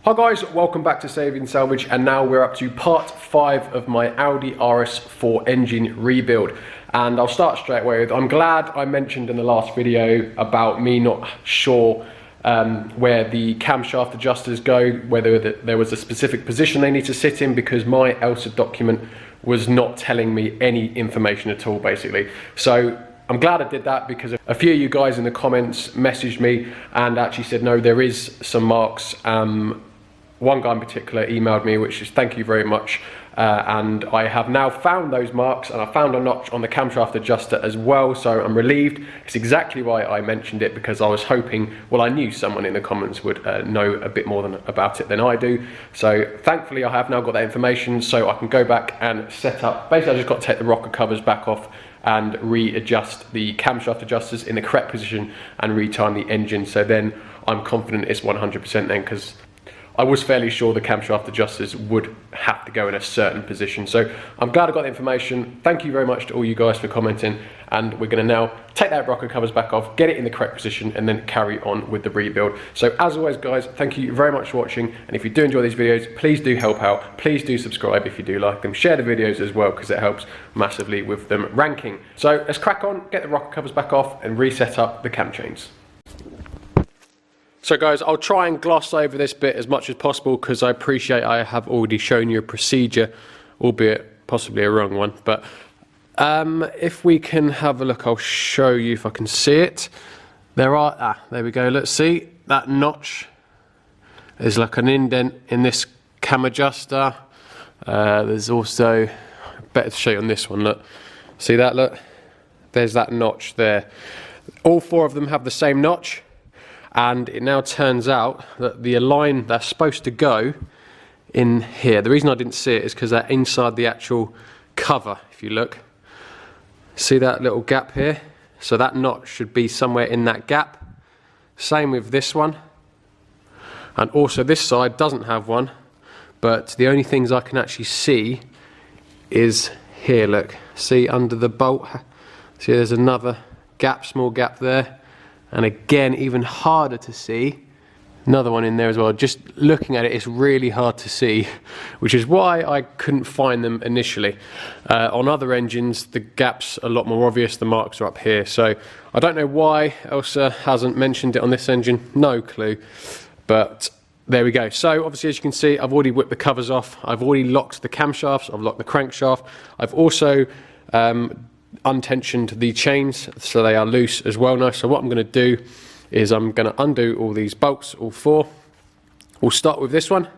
Hi guys, welcome back to Saving Salvage, and now we're up to part 5 of my Audi RS4 engine rebuild. And I'll start straight away with, I'm glad I mentioned in the last video about me not sure where the camshaft adjusters go, whether there was a specific position they need to sit in, because my ELSA document was not telling me any information at all basically. So I'm glad I did that, because a few of you guys in the comments messaged me and actually said no, there is some marks. One guy in particular emailed me, which is thank you very much, and I have now found those marks, and I found a notch on the camshaft adjuster as well, so I'm relieved. It's exactly why I mentioned it, because I was hoping, well, I knew someone in the comments would know a bit more about it than I do. So thankfully I have now got that information, so I can go back and set up. Basically I just got to take the rocker covers back off and readjust the camshaft adjusters in the correct position and retime the engine, so then I'm confident it's 100% then, because I was fairly sure the camshaft adjusters would have to go in a certain position. So I'm glad I got the information. Thank you very much to all you guys for commenting, and we're going to now take that rocker covers back off, get it in the correct position, and then carry on with the rebuild. So as always guys, thank you very much for watching, and if you do enjoy these videos, please do help out. Please do subscribe if you do like them. Share the videos as well, because it helps massively with them ranking. So let's crack on, get the rocker covers back off and reset up the cam chains. So guys, I'll try and gloss over this bit as much as possible, because I appreciate I have already shown you a procedure, albeit possibly a wrong one. But if we can have a look, I'll show you if I can see it. There we go, let's see, that notch is like an indent in this cam adjuster. There's also, better to show you on this one, look. See that, look? There's that notch there. All 4 of them have the same notch. And it now turns out that the line that's supposed to go in here, the reason I didn't see it is because they're inside the actual cover. If you look, see that little gap here? So that notch should be somewhere in that gap. Same with this one. And also this side doesn't have one, but the only things I can actually see is here, look. See under the bolt? See there's another gap, small gap there. And again, even harder to see, another one in there as well. Just looking at it, it's really hard to see, which is why I couldn't find them initially. On other engines, the gap's a lot more obvious, the marks are up here. So I don't know why ELSA hasn't mentioned it on this engine, no clue. But there we go. So obviously, as you can see, I've already whipped the covers off. I've already locked the camshafts, I've locked the crankshaft. I've also untensioned the chains so they are loose as well now. So what I'm going to do is I'm going to undo all these bolts, all 4. We'll start with this one.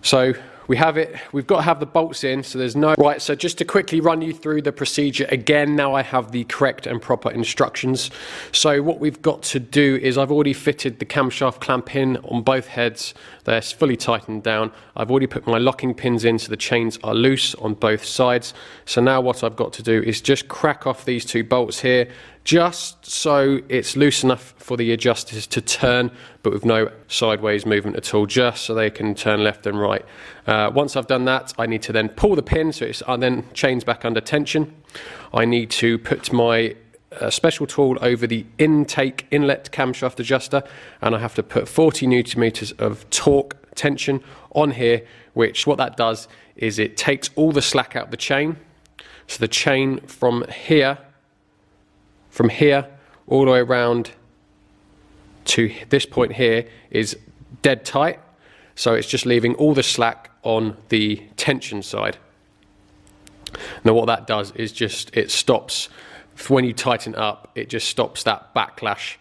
So we've got to have the bolts in, so there's no right. So just to quickly run you through the procedure again, now I have the correct and proper instructions. So what we've got to do is I've already fitted the camshaft clamp in on both heads. They're fully tightened down. I've already put my locking pins in so the chains are loose on both sides. So now what I've got to do is just crack off these 2 bolts here, just so it's loose enough for the adjusters to turn, but with no sideways movement at all, just so they can turn left and right. Once I've done that, I need to then pull the pin, so it's then chains back under tension. I need to put my special tool over the inlet camshaft adjuster, and I have to put 40 newton meters of torque tension on here, which what that does is it takes all the slack out of the chain. So the chain from here all the way around to this point here is dead tight, so it's just leaving all the slack on the tension side. Now what that does is just it stops, when you tighten up, it just stops that backlash,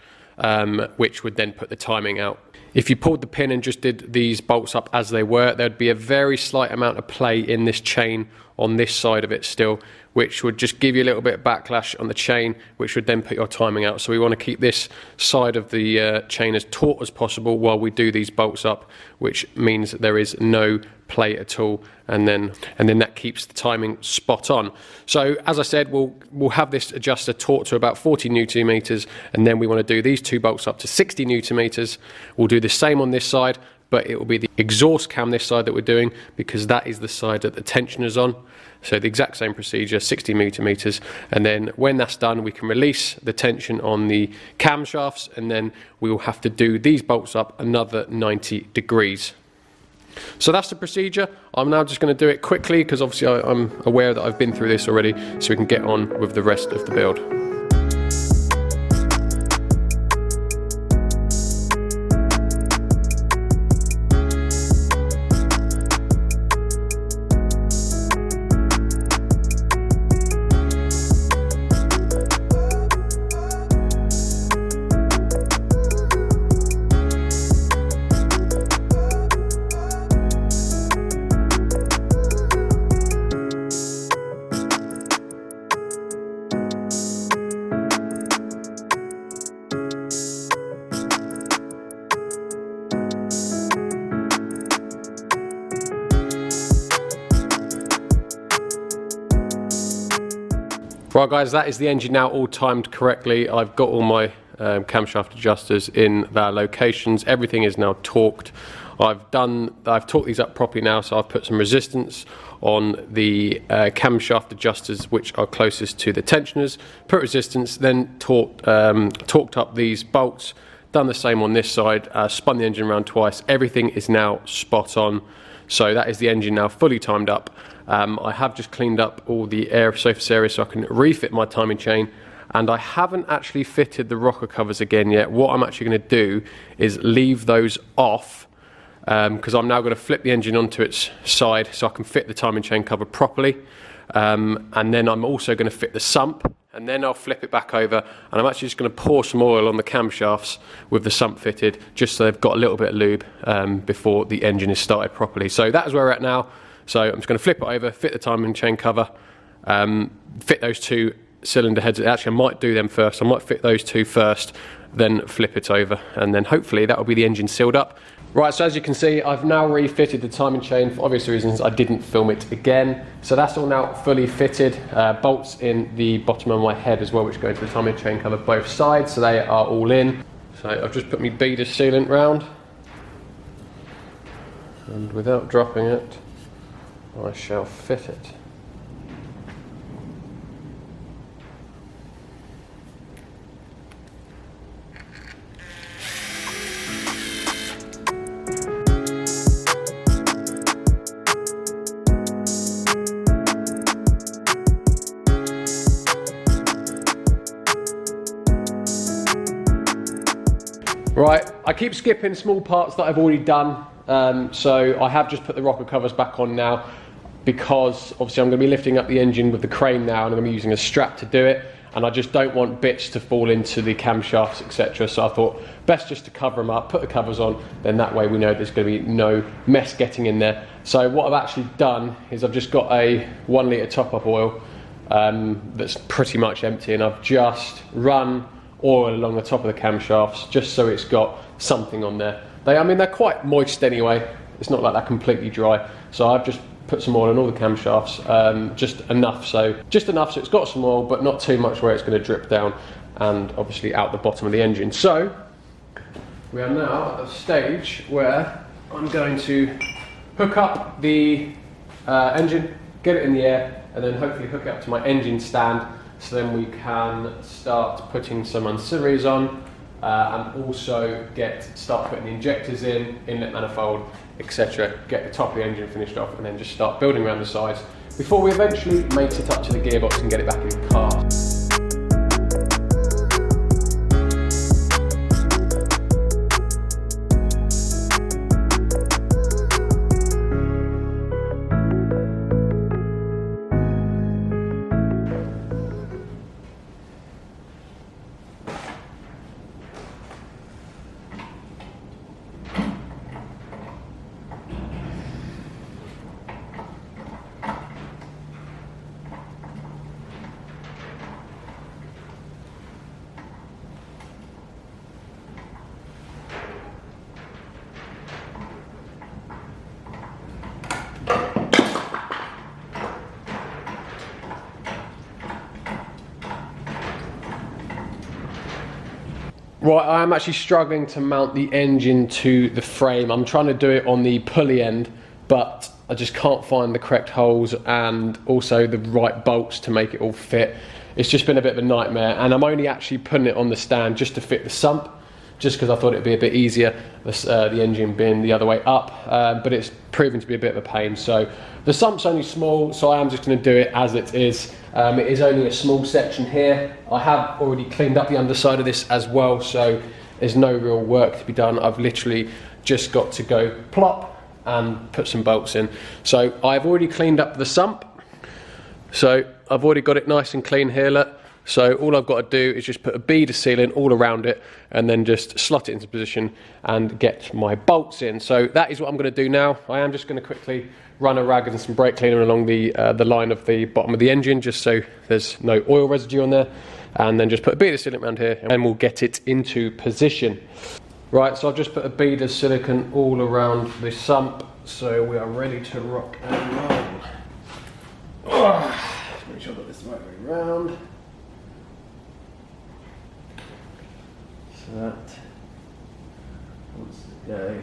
which would then put the timing out. If you pulled the pin and just did these bolts up as they were, there'd be a very slight amount of play in this chain on this side of it still, which would just give you a little bit of backlash on the chain, which would then put your timing out. So we want to keep this side of the chain as taut as possible while we do these bolts up, which means there is no play at all, and then that keeps the timing spot on. So as I said, we'll have this adjuster taut to about 40 newton meters, and then we want to do these 2 bolts up to 60 newton meters. We'll do the same on this side, but it will be the exhaust cam this side that we're doing, because that is the side that the tensioner's on. So the exact same procedure, 60 meters, and then when that's done, we can release the tension on the camshafts, and then we will have to do these bolts up another 90 degrees. So that's the procedure. I'm now just going to do it quickly, because obviously I'm aware that I've been through this already, so we can get on with the rest of the build. Right guys, that is the engine now all timed correctly. I've got all my camshaft adjusters in their locations. Everything is now torqued. I've torqued these up properly now, so I've put some resistance on the camshaft adjusters which are closest to the tensioners. Put resistance, then torqued up these bolts. Done the same on this side, spun the engine around twice. Everything is now spot on. So that is the engine now fully timed up. I have just cleaned up all the air surface area so I can refit my timing chain, and I haven't actually fitted the rocker covers again yet. What I'm actually going to do is leave those off, because I'm now going to flip the engine onto its side so I can fit the timing chain cover properly, and then I'm also going to fit the sump, and then I'll flip it back over, and I'm actually just going to pour some oil on the camshafts with the sump fitted, just so they've got a little bit of lube before the engine is started properly. So that is where we're at now. So I'm just going to flip it over, fit the timing chain cover, fit those two cylinder heads. Actually, I might do them first. I might fit those two first, then flip it over, and then hopefully that will be the engine sealed up. Right, so as you can see, I've now refitted the timing chain. For obvious reasons, I didn't film it again. So that's all now fully fitted. Bolts in the bottom of my head as well, which go into the timing chain cover both sides, so they are all in. So I've just put my beader sealant round, and without dropping it, I shall fit it. Right, I keep skipping small parts that I've already done, so I have just put the rocker covers back on now, because obviously I'm going to be lifting up the engine with the crane now, and I'm going to be using a strap to do it, and I just don't want bits to fall into the camshafts, etc. So I thought best just to cover them up, put the covers on, then that way we know there's going to be no mess getting in there. So what I've actually done is I've just got a 1 litre top-up oil that's pretty much empty, and I've just run oil along the top of the camshafts just so it's got something on there. I mean, they're quite moist anyway. It's not like they're completely dry. So I've just put some oil on all the camshafts, just enough so it's got some oil, but not too much where it's going to drip down and obviously out the bottom of the engine. So we are now at a stage where I'm going to hook up the engine, get it in the air, and then hopefully hook it up to my engine stand, so then we can start putting some ancillaries on, and also start putting the injectors in, inlet manifold, etc. Get the top of the engine finished off, and then just start building around the sides before we eventually mate it up to the gearbox and get it back in the car. Right, I am actually struggling to mount the engine to the frame. I'm trying to do it on the pulley end, but I just can't find the correct holes and also the right bolts to make it all fit. It's just been a bit of a nightmare, and I'm only actually putting it on the stand just to fit the sump, just because I thought it'd be a bit easier, the engine being the other way up, but it's proven to be a bit of a pain. So the sump's only small, so I am just going to do it as it is. It is only a small section here. I have already cleaned up the underside of this as well, so there's no real work to be done. I've literally just got to go plop and put some bolts in. So I've already cleaned up the sump. So I've already got it nice and clean here, look. So all I've got to do is just put a bead of sealant all around it and then just slot it into position and get my bolts in. So that is what I'm going to do now. I am just going to quickly run a rag and some brake cleaner along the line of the bottom of the engine, just so there's no oil residue on there, and then just put a bead of sealant around here and we'll get it into position. Right, so I've just put a bead of silicone all around the sump, so we are ready to rock and roll. Just make sure that this is the right way around. So that wants to go.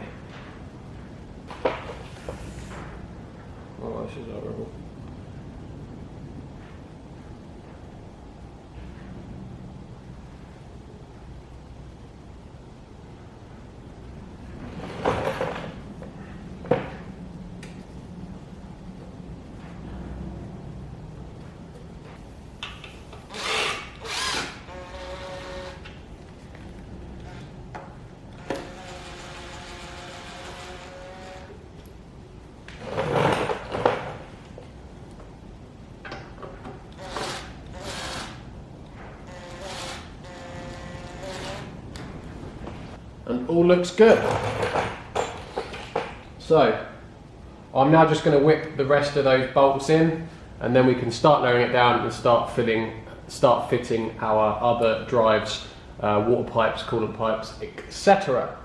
Oh, this is horrible. And all looks good. So I'm now just going to whip the rest of those bolts in, and then we can start lowering it down and start fitting our other drives, water pipes, coolant pipes, etc.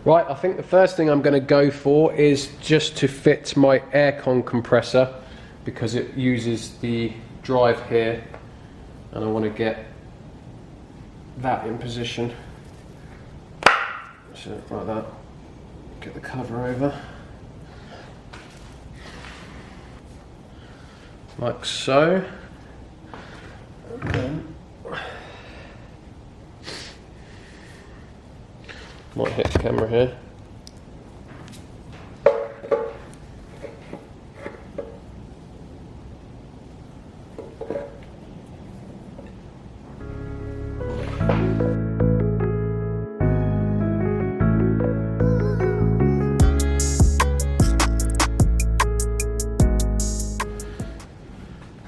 Right, I think the first thing I'm going to go for is just to fit my aircon compressor, because it uses the drive here, and I want to get that in position. So like that, get the cover over, like so, and then might hit the camera here.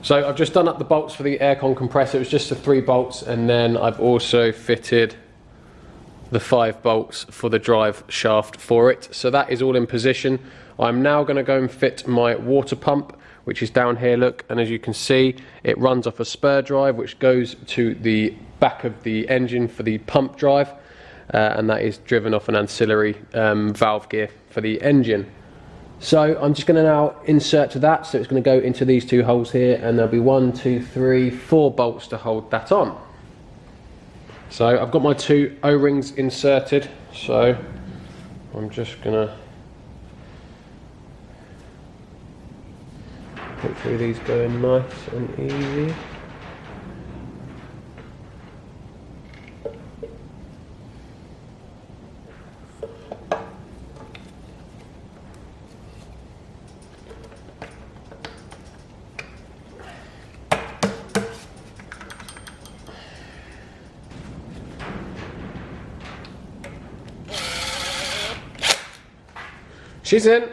So I've just done up the bolts for the aircon compressor. It was just the 3 bolts, and then I've also fitted the 5 bolts for the drive shaft for it. So that is all in position. I'm now going to go and fit my water pump, which is down here, look, and as you can see, it runs off a spur drive which goes to the back of the engine for the pump drive, and that is driven off an ancillary valve gear for the engine. So I'm just going to now insert to that, so it's going to go into these 2 holes here, and there'll be 1, 2, 3, 4 bolts to hold that on. So I've got my 2 O-rings inserted, so I'm just going to hopefully these go in nice and easy. She's in.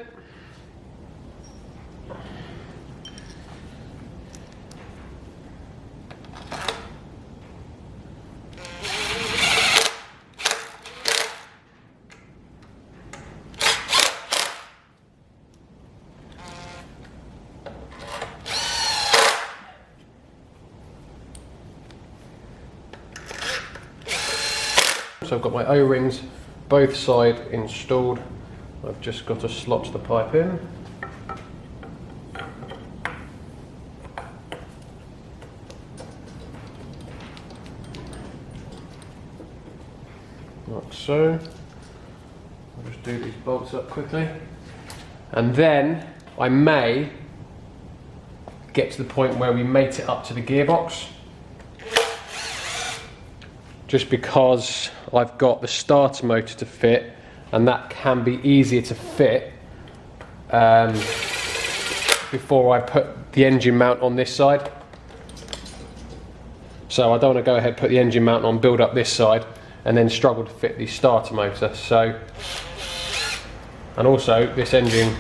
So I've got my O-rings both sides installed. I've just got to slot the pipe in. so. I'll just do these bolts up quickly. And then I may get to the point where we mate it up to the gearbox. Just because I've got the starter motor to fit, and that can be easier to fit before I put the engine mount on this side. So I don't want to go ahead, put the engine mount on, build up this side, and then struggle to fit the starter motor. So, and also this engine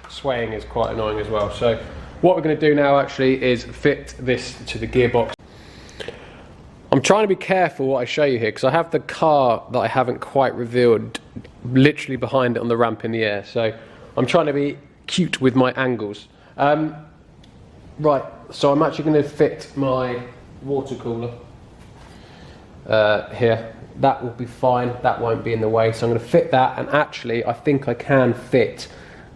swaying is quite annoying as well. So what we're going to do now actually is fit this to the gearbox. I'm trying to be careful what I show you here, because I have the car that I haven't quite revealed literally behind it on the ramp in the air. So I'm trying to be cute with my angles. Right, so I'm actually going to fit my water cooler here. That will be fine, that won't be in the way. So I'm going to fit that, and actually I think I can fit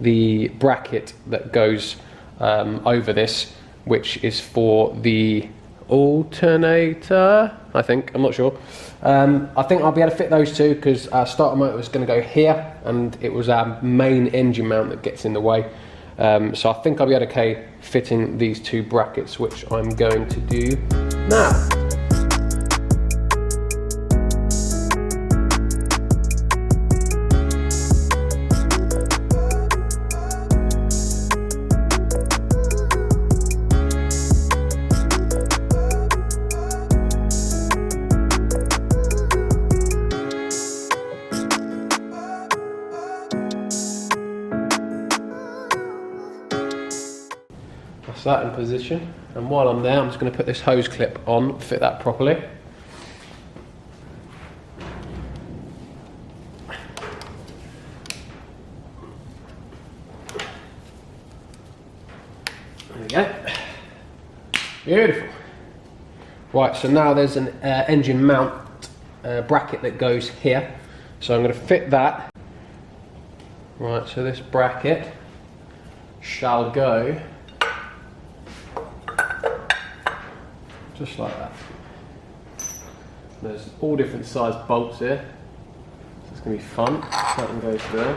the bracket that goes over this, which is for the alternator, I think, I'm not sure. I think I'll be able to fit those two, because our starter motor is going to go here, and it was our main engine mount that gets in the way. So I think I'll be okay fitting these two brackets, which I'm going to do now. That's that in position, and while I'm there I'm just going to put this hose clip on, fit that properly. There we go. Beautiful. Right, so now there's an engine mount bracket that goes here, so I'm going to fit that. Right, so this bracket shall go just like that. There's all different size bolts here, so it's going to be fun. That one goes there,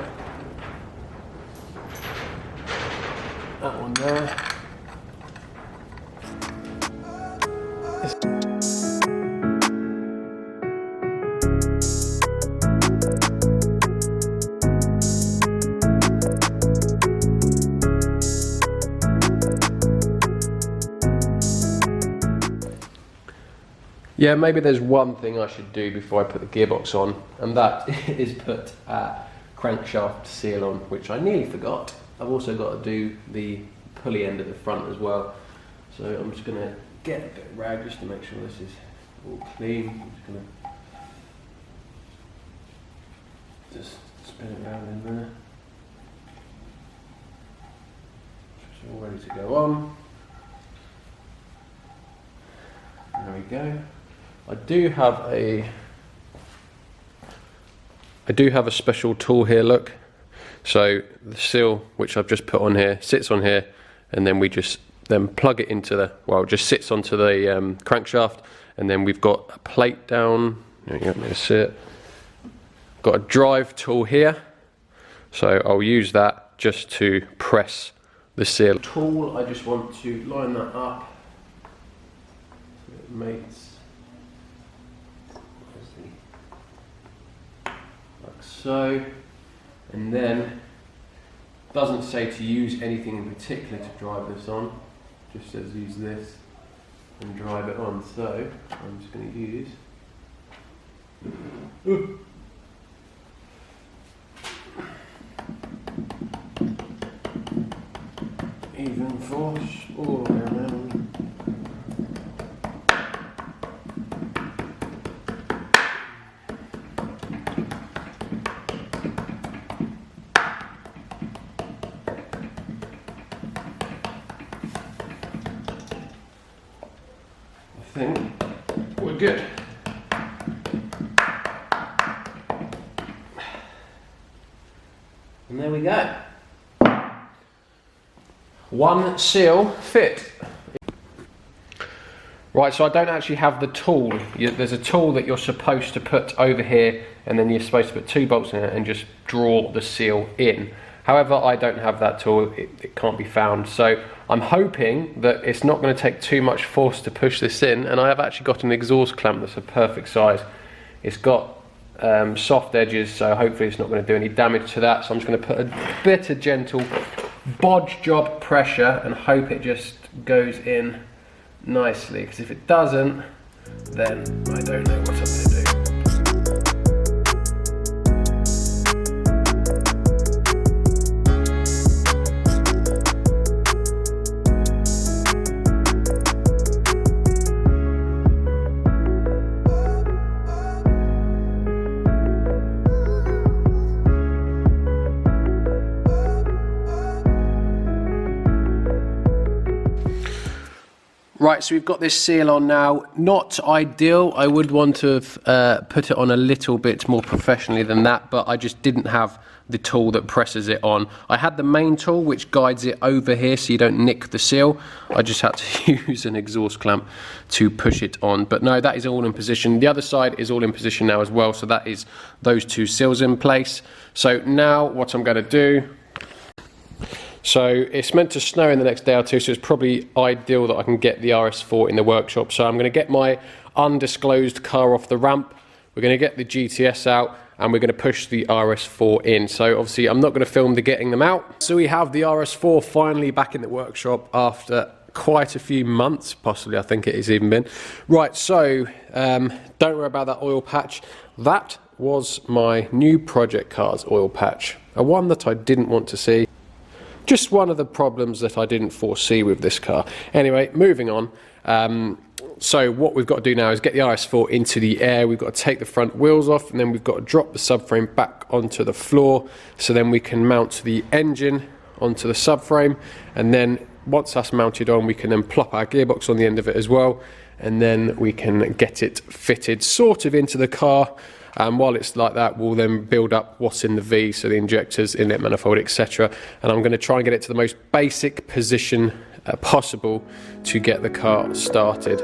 that one there. Yeah, maybe there's one thing I should do before I put the gearbox on, and that is put a crankshaft seal on, which I nearly forgot. I've also got to do the pulley end at the front as well. So I'm just going to get a bit of rag just to make sure this is all clean. I'm just going to spin it around in there. It's all ready to go on. There we go. I do have a special tool here, look. So the seal, which I've just put on here, sits on here, and then we just then plug it into the, well, it just sits onto the crankshaft, and then we've got a plate down. There you go, let me see it. Got a drive tool here, so I'll use that just to press the seal. Tool, I just want to line that up so it mates. Like so, and then doesn't say to use anything in particular to drive this on, just says use this and drive it on. So I'm just going to use even force all the way around. I think we're good. And there we go. One seal fit. Right, so I don't actually have the tool. There's a tool that you're supposed to put over here, and then you're supposed to put 2 bolts in it and just draw the seal in. However, I don't have that tool, it can't be found. So I'm hoping that it's not going to take too much force to push this in, and I have actually got an exhaust clamp that's a perfect size. It's got soft edges, so hopefully it's not going to do any damage to that. So I'm just going to put a bit of gentle bodge job pressure and hope it just goes in nicely, because if it doesn't, then I don't know what I'm going to do. Right, so we've got this seal on now. Not ideal. I would want to have put it on a little bit more professionally than that, but I just didn't have the tool that presses it on. I had the main tool which guides it over here so you don't nick the seal. I just had to use an exhaust clamp to push it on. But no, that is all in position. The other side is all in position now as well, so that is those 2 seals in place. So now what I'm going to do, so it's meant to snow in the next day or 2, so it's probably ideal that I can get the RS4 in the workshop. So I'm going to get my undisclosed car off the ramp, we're going to get the GTS out, and we're going to push the RS4 in. So obviously I'm not going to film the getting them out. So we have the RS4 finally back in the workshop after quite a few months, possibly I think it has even been. Right, so don't worry about that oil patch. That was my new project car's oil patch, a one that I didn't want to see. Just one of the problems that I didn't foresee with this car. Anyway, moving on. So what we've got to do now is get the RS4 into the air. We've got to take the front wheels off, and then we've got to drop the subframe back onto the floor, so then we can mount the engine onto the subframe, and then once that's mounted on, we can then plop our gearbox on the end of it as well, and then we can get it fitted sort of into the car. And while it's like that, we'll then build up what's in the V, so the injectors, inlet manifold, etc. And I'm going to try and get it to the most basic position possible to get the car started.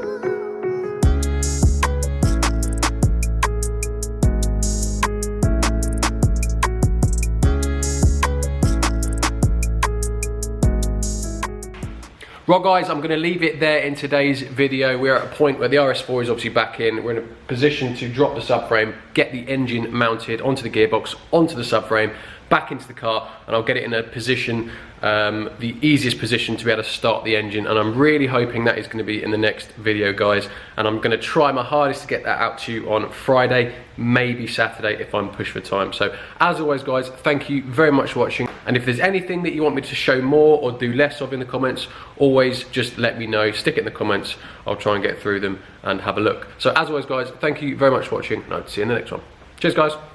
Well guys, I'm going to leave it there in today's video. We're at a point where the RS4 is obviously back in. We're in a position to drop the subframe, get the engine mounted onto the gearbox, onto the subframe, back into the car, and I'll get it in a position, the easiest position to be able to start the engine. And I'm really hoping that is going to be in the next video, guys. And I'm going to try my hardest to get that out to you on Friday, maybe Saturday if I'm pushed for time. So as always guys, thank you very much for watching. And if there's anything that you want me to show more or do less of in the comments, always just let me know, stick it in the comments. I'll try and get through them and have a look. So as always guys, thank you very much for watching, and I'll see you in the next one. Cheers guys.